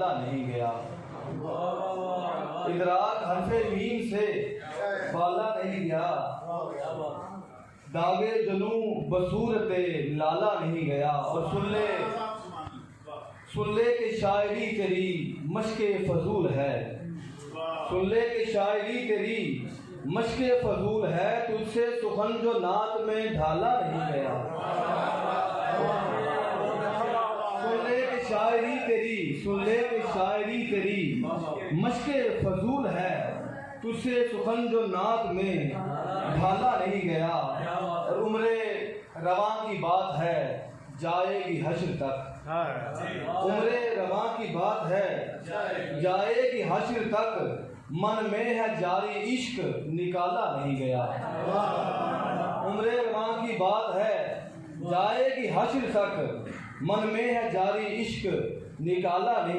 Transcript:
नहीं गया। इदराक हरफे मीम से बाला नहीं गया। दागे जनू बसूरते लाला नहीं गया। और सुन ले के शायरी तेरी मशके फजूल है। सुन ले के शायरी तेरी मशके फजूल है। तुझसे सुखन जो नात में ढाला नहीं गया। सुन ले के शायरी तेरी मशके फजूल है। तुझसे सुखन जो नात में ढाला नहीं गया। और उम्रे रवां की बात है जाएगी हश्र तक। उम्रे रवां की बात है जाएगी हश्र तक। मन में है जारी इश्क निकाला नहीं गया। उम्रे रवां की बात है जाएगी हश्र तक। मन में है जारी इश्क निकाला नहीं।